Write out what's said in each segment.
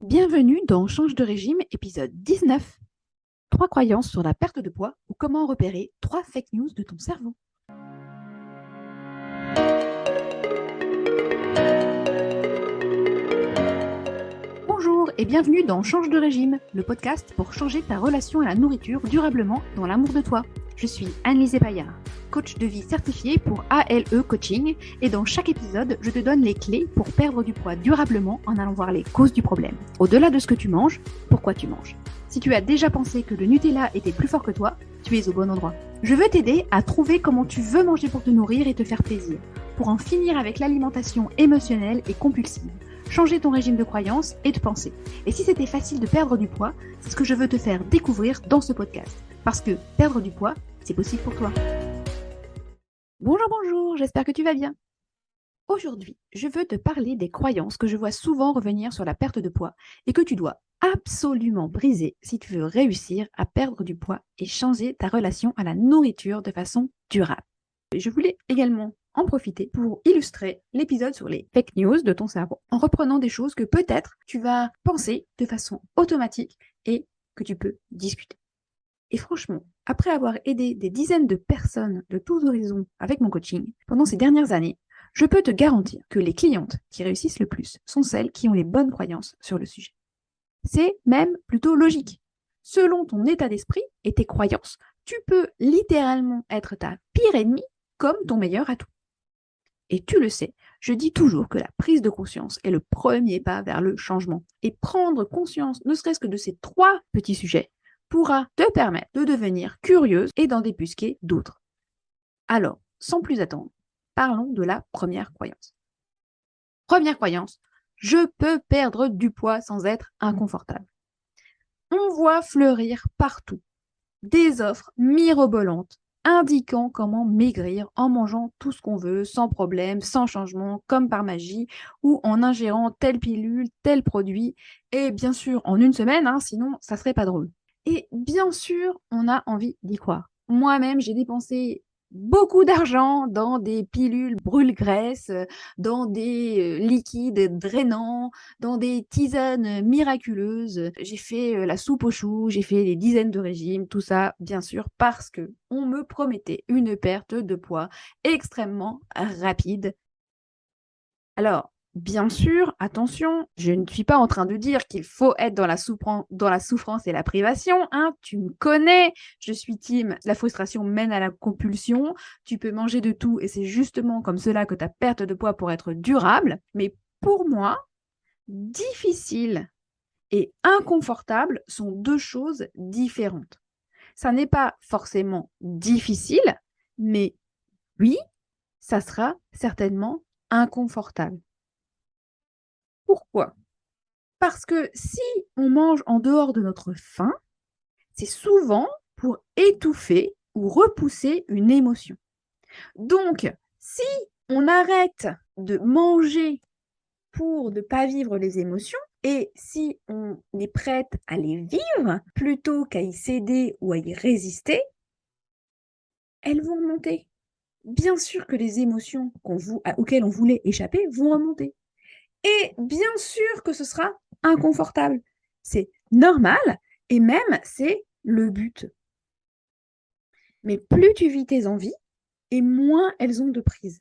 Bienvenue dans Change de régime, épisode 19. 3 croyances sur la perte de poids ou comment repérer 3 fake news de ton cerveau. Bonjour et bienvenue dans Change de régime, le podcast pour changer ta relation à la nourriture durablement dans l'amour de toi. Je suis Anne-Lise Paillard, coach de vie certifiée pour ALE Coaching, et dans chaque épisode, je te donne les clés pour perdre du poids durablement en allant voir les causes du problème. Au-delà de ce que tu manges, pourquoi tu manges. Si tu as déjà pensé que le Nutella était plus fort que toi, tu es au bon endroit. Je veux t'aider à trouver comment tu veux manger pour te nourrir et te faire plaisir, pour en finir avec l'alimentation émotionnelle et compulsive. Changer ton régime de croyances et de pensée. Et si c'était facile de perdre du poids, c'est ce que je veux te faire découvrir dans ce podcast. Parce que perdre du poids, c'est possible pour toi. Bonjour, j'espère que tu vas bien. Aujourd'hui, je veux te parler des croyances que je vois souvent revenir sur la perte de poids et que tu dois absolument briser si tu veux réussir à perdre du poids et changer ta relation à la nourriture de façon durable. Et je voulais également en profiter pour illustrer l'épisode sur les fake news de ton cerveau en reprenant des choses que peut-être tu vas penser de façon automatique et que tu peux discuter. Et franchement, après avoir aidé des dizaines de personnes de tous horizons avec mon coaching pendant ces dernières années, je peux te garantir que les clientes qui réussissent le plus sont celles qui ont les bonnes croyances sur le sujet. C'est même plutôt logique. Selon ton état d'esprit et tes croyances, tu peux littéralement être ta pire ennemie comme ton meilleur atout. Et tu le sais, je dis toujours que la prise de conscience est le premier pas vers le changement. Et prendre conscience, ne serait-ce que de ces 3 petits sujets, pourra te permettre de devenir curieuse et d'en débusquer d'autres. Alors, sans plus attendre, parlons de la première croyance. Première croyance, je peux perdre du poids sans être inconfortable. On voit fleurir partout des offres mirobolantes indiquant comment maigrir en mangeant tout ce qu'on veut, sans problème, sans changement, comme par magie, ou en ingérant telle pilule, tel produit, et bien sûr en une semaine, sinon ça serait pas drôle. Et bien sûr, on a envie d'y croire. Moi-même, j'ai dépensé beaucoup d'argent dans des pilules brûle-graisse, dans des liquides drainants, dans des tisanes miraculeuses. J'ai fait la soupe aux choux, j'ai fait des dizaines de régimes, tout ça, bien sûr, parce que on me promettait une perte de poids extrêmement rapide. Alors, bien sûr, attention, je ne suis pas en train de dire qu'il faut être dans la souffrance et la privation. Tu me connais, je suis team, la frustration mène à la compulsion. Tu peux manger de tout et c'est justement comme cela que ta perte de poids pourrait être durable. Mais pour moi, difficile et inconfortable sont 2 choses différentes. Ça n'est pas forcément difficile, mais oui, ça sera certainement inconfortable. Pourquoi? Parce que si on mange en dehors de notre faim, c'est souvent pour étouffer ou repousser une émotion. Donc, si on arrête de manger pour ne pas vivre les émotions, et si on est prête à les vivre plutôt qu'à y céder ou à y résister, elles vont remonter. Bien sûr que les émotions auxquelles on voulait échapper vont remonter. Et bien sûr que ce sera inconfortable. C'est normal et même c'est le but. Mais plus tu vis tes envies et moins elles ont de prise.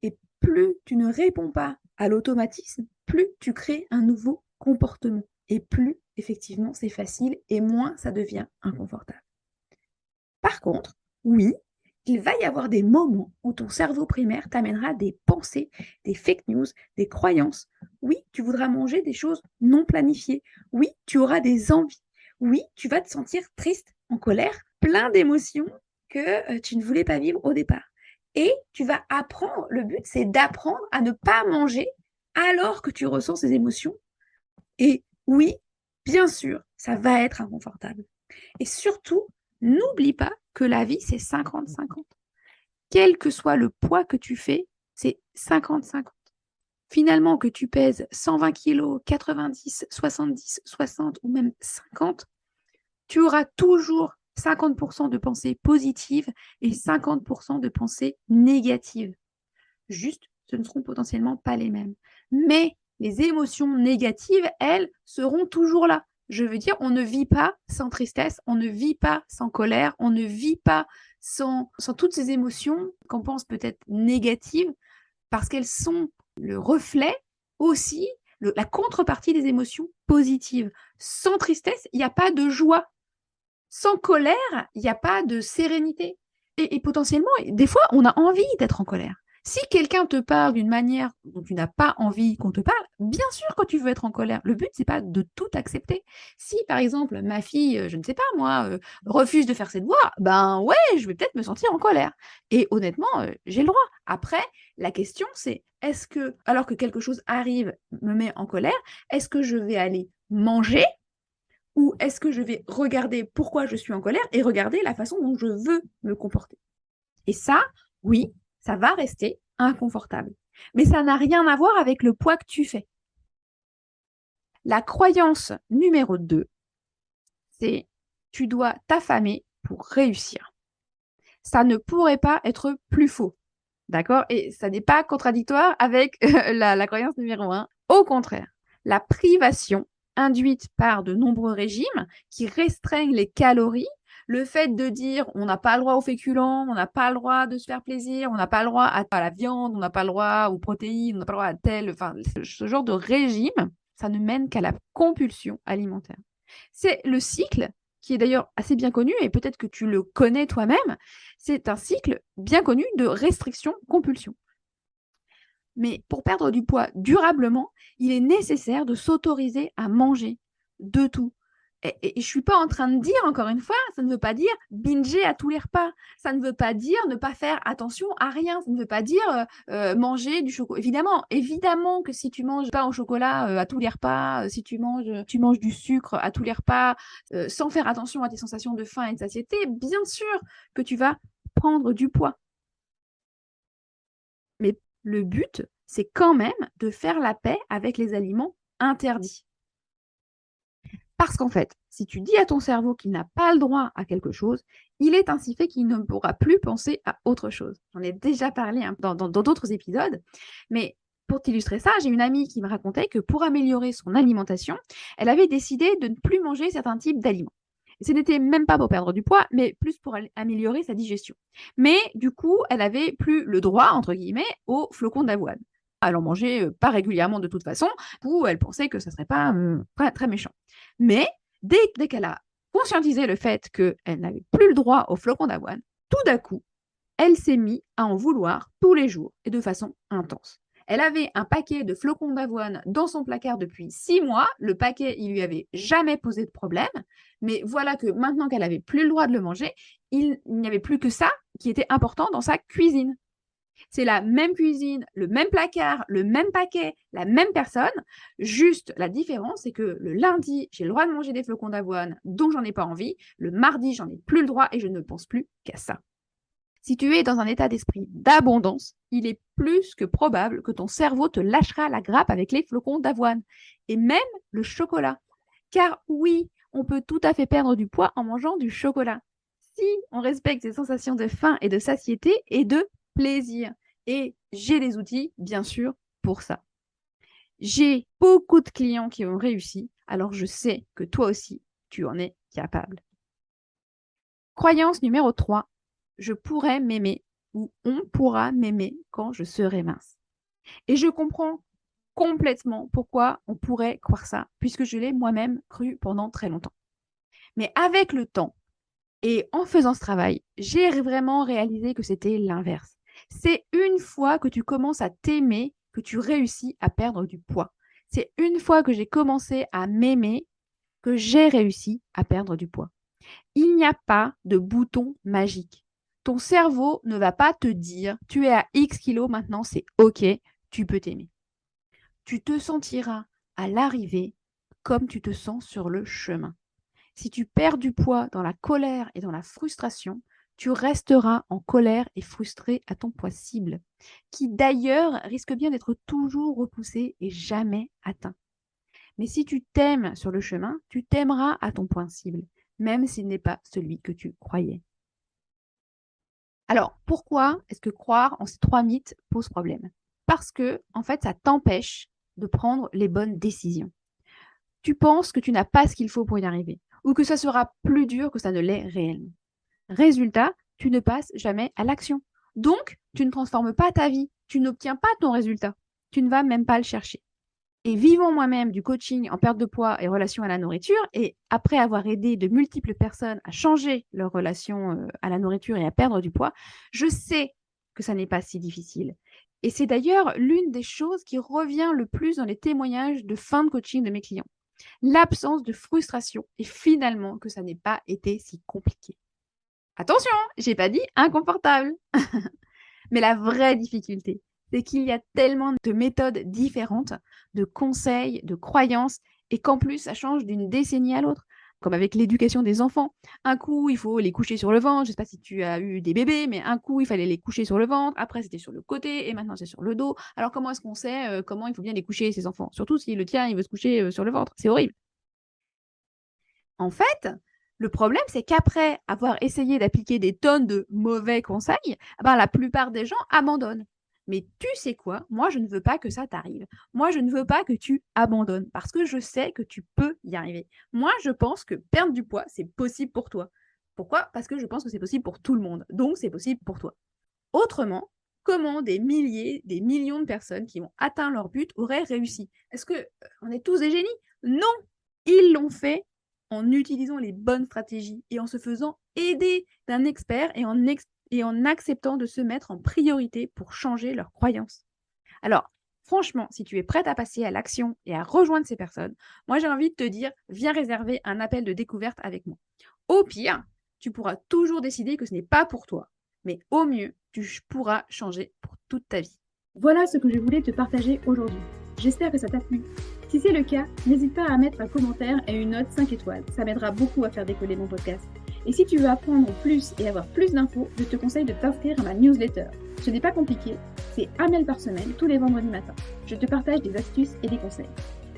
Et plus tu ne réponds pas à l'automatisme, plus tu crées un nouveau comportement. Et plus, effectivement, c'est facile et moins ça devient inconfortable. Par contre, oui, il va y avoir des moments où ton cerveau primaire t'amènera des pensées, des fake news, des croyances. Oui, tu voudras manger des choses non planifiées. Oui, tu auras des envies. Oui, tu vas te sentir triste, en colère, plein d'émotions que tu ne voulais pas vivre au départ. Et tu vas apprendre, le but c'est d'apprendre à ne pas manger alors que tu ressens ces émotions. Et oui, bien sûr, ça va être inconfortable. Et surtout, n'oublie pas que la vie, c'est 50-50. Quel que soit le poids que tu fais, c'est 50-50. Finalement, que tu pèses 120 kg, 90, 70, 60 ou même 50, tu auras toujours 50% de pensées positives et 50% de pensées négatives. Juste, ce ne seront potentiellement pas les mêmes. Mais les émotions négatives, elles, seront toujours là. Je veux dire, on ne vit pas sans tristesse, on ne vit pas sans colère, on ne vit pas sans toutes ces émotions qu'on pense peut-être négatives, parce qu'elles sont le reflet aussi, la contrepartie des émotions positives. Sans tristesse, il n'y a pas de joie. Sans colère, il n'y a pas de sérénité. Et potentiellement, des fois, on a envie d'être en colère. Si quelqu'un te parle d'une manière dont tu n'as pas envie qu'on te parle, bien sûr que tu veux être en colère. Le but, c'est pas de tout accepter. Si, par exemple, ma fille, je ne sais pas moi, refuse de faire ses devoirs, ben ouais, je vais peut-être me sentir en colère. Et honnêtement, j'ai le droit. Après, la question, c'est est-ce que, alors que quelque chose arrive, me met en colère, est-ce que je vais aller manger ou est-ce que je vais regarder pourquoi je suis en colère et regarder la façon dont je veux me comporter? Et ça, oui, ça va rester inconfortable. Mais ça n'a rien à voir avec le poids que tu fais. La croyance numéro 2, c'est tu dois t'affamer pour réussir. Ça ne pourrait pas être plus faux. D'accord? Et ça n'est pas contradictoire avec la croyance numéro 1. Au contraire, la privation induite par de nombreux régimes qui restreignent les calories, le fait de dire on n'a pas le droit aux féculents, on n'a pas le droit de se faire plaisir, on n'a pas le droit à la viande, on n'a pas le droit aux protéines, on n'a pas le droit à ce genre de régime, ça ne mène qu'à la compulsion alimentaire. C'est le cycle qui est d'ailleurs assez bien connu, et peut-être que tu le connais toi-même, c'est un cycle bien connu de restriction-compulsion. Mais pour perdre du poids durablement, il est nécessaire de s'autoriser à manger de tout. Et je ne suis pas en train de dire, encore une fois, ça ne veut pas dire binger à tous les repas. Ça ne veut pas dire ne pas faire attention à rien. Ça ne veut pas dire manger du chocolat. Évidemment que si tu manges pas au chocolat à tous les repas, si tu manges du sucre à tous les repas, sans faire attention à tes sensations de faim et de satiété, bien sûr que tu vas prendre du poids. Mais le but, c'est quand même de faire la paix avec les aliments interdits. Parce qu'en fait, si tu dis à ton cerveau qu'il n'a pas le droit à quelque chose, il est ainsi fait qu'il ne pourra plus penser à autre chose. J'en ai déjà parlé dans d'autres épisodes, mais pour t'illustrer ça, j'ai une amie qui me racontait que pour améliorer son alimentation, elle avait décidé de ne plus manger certains types d'aliments. Et ce n'était même pas pour perdre du poids, mais plus pour améliorer sa digestion. Mais du coup, elle n'avait plus le droit, entre guillemets, aux flocons d'avoine. Elle en mangeait pas régulièrement de toute façon, où elle pensait que ça ne serait pas très méchant. Mais dès qu'elle a conscientisé le fait qu'elle n'avait plus le droit aux flocons d'avoine, tout d'un coup, elle s'est mise à en vouloir tous les jours et de façon intense. Elle avait un paquet de flocons d'avoine dans son placard depuis 6 mois. Le paquet, il lui avait jamais posé de problème. Mais voilà que maintenant qu'elle n'avait plus le droit de le manger, il n'y avait plus que ça qui était important dans sa cuisine. C'est la même cuisine, le même placard, le même paquet, la même personne. Juste la différence, c'est que le lundi, j'ai le droit de manger des flocons d'avoine dont j'en ai pas envie. Le mardi, j'en ai plus le droit et je ne pense plus qu'à ça. Si tu es dans un état d'esprit d'abondance, il est plus que probable que ton cerveau te lâchera la grappe avec les flocons d'avoine et même le chocolat. Car oui, on peut tout à fait perdre du poids en mangeant du chocolat. Si on respecte ces sensations de faim et de satiété et de plaisir. Et j'ai des outils, bien sûr, pour ça. J'ai beaucoup de clients qui ont réussi, alors je sais que toi aussi, tu en es capable. Croyance numéro 3, je pourrais m'aimer ou on pourra m'aimer quand je serai mince. Et je comprends complètement pourquoi on pourrait croire ça, puisque je l'ai moi-même cru pendant très longtemps. Mais avec le temps et en faisant ce travail, j'ai vraiment réalisé que c'était l'inverse. C'est une fois que tu commences à t'aimer que tu réussis à perdre du poids. C'est une fois que j'ai commencé à m'aimer que j'ai réussi à perdre du poids. Il n'y a pas de bouton magique. Ton cerveau ne va pas te dire tu es à X kilos maintenant, c'est OK, tu peux t'aimer. Tu te sentiras à l'arrivée comme tu te sens sur le chemin. Si tu perds du poids dans la colère et dans la frustration, tu resteras en colère et frustré à ton poids cible, qui d'ailleurs risque bien d'être toujours repoussé et jamais atteint. Mais si tu t'aimes sur le chemin, tu t'aimeras à ton point cible, même s'il n'est pas celui que tu croyais. Alors, pourquoi est-ce que croire en ces 3 mythes pose problème? Parce que, en fait, ça t'empêche de prendre les bonnes décisions. Tu penses que tu n'as pas ce qu'il faut pour y arriver, ou que ça sera plus dur que ça ne l'est réellement. Résultat, tu ne passes jamais à l'action. Donc, tu ne transformes pas ta vie, tu n'obtiens pas ton résultat, tu ne vas même pas le chercher. Et vivant moi-même du coaching en perte de poids et relation à la nourriture, et après avoir aidé de multiples personnes à changer leur relation à la nourriture et à perdre du poids, je sais que ça n'est pas si difficile. Et c'est d'ailleurs l'une des choses qui revient le plus dans les témoignages de fin de coaching de mes clients. L'absence de frustration et finalement que ça n'ait pas été si compliqué. Attention, j'ai pas dit inconfortable. Mais la vraie difficulté, c'est qu'il y a tellement de méthodes différentes, de conseils, de croyances, et qu'en plus, ça change d'une décennie à l'autre. Comme avec l'éducation des enfants. Un coup, il faut les coucher sur le ventre. Je ne sais pas si tu as eu des bébés, mais un coup, il fallait les coucher sur le ventre. Après, c'était sur le côté, et maintenant, c'est sur le dos. Alors, comment est-ce qu'on sait comment il faut bien les coucher, ces enfants? Surtout si le tien, il veut se coucher sur le ventre. C'est horrible. En fait, le problème, c'est qu'après avoir essayé d'appliquer des tonnes de mauvais conseils, la plupart des gens abandonnent. Mais tu sais quoi? Moi, je ne veux pas que ça t'arrive. Moi, je ne veux pas que tu abandonnes parce que je sais que tu peux y arriver. Moi, je pense que perdre du poids, c'est possible pour toi. Pourquoi? Parce que je pense que c'est possible pour tout le monde. Donc, c'est possible pour toi. Autrement, comment des milliers, des millions de personnes qui ont atteint leur but auraient réussi? Est-ce qu'on est tous des génies? Non! Ils l'ont fait en utilisant les bonnes stratégies et en se faisant aider d'un expert et en acceptant de se mettre en priorité pour changer leurs croyances. Alors, franchement, si tu es prête à passer à l'action et à rejoindre ces personnes, moi j'ai envie de te dire, viens réserver un appel de découverte avec moi. Au pire, tu pourras toujours décider que ce n'est pas pour toi, mais au mieux, tu pourras changer pour toute ta vie. Voilà ce que je voulais te partager aujourd'hui. J'espère que ça t'a plu. Si c'est le cas, n'hésite pas à mettre un commentaire et une note 5 étoiles. Ça m'aidera beaucoup à faire décoller mon podcast. Et si tu veux apprendre plus et avoir plus d'infos, je te conseille de t'inscrire à ma newsletter. Ce n'est pas compliqué, c'est un mail par semaine, tous les vendredis matins. Je te partage des astuces et des conseils.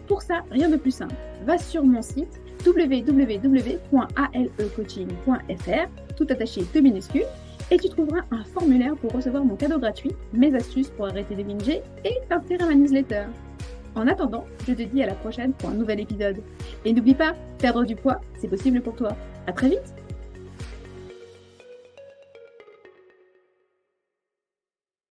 Pour ça, rien de plus simple. Va sur mon site www.alecoaching.fr, tout attaché de minuscules, et tu trouveras un formulaire pour recevoir mon cadeau gratuit, mes astuces pour arrêter de binger et t'inscrire à ma newsletter. En attendant, je te dis à la prochaine pour un nouvel épisode. Et n'oublie pas, perdre du poids, c'est possible pour toi. À très vite!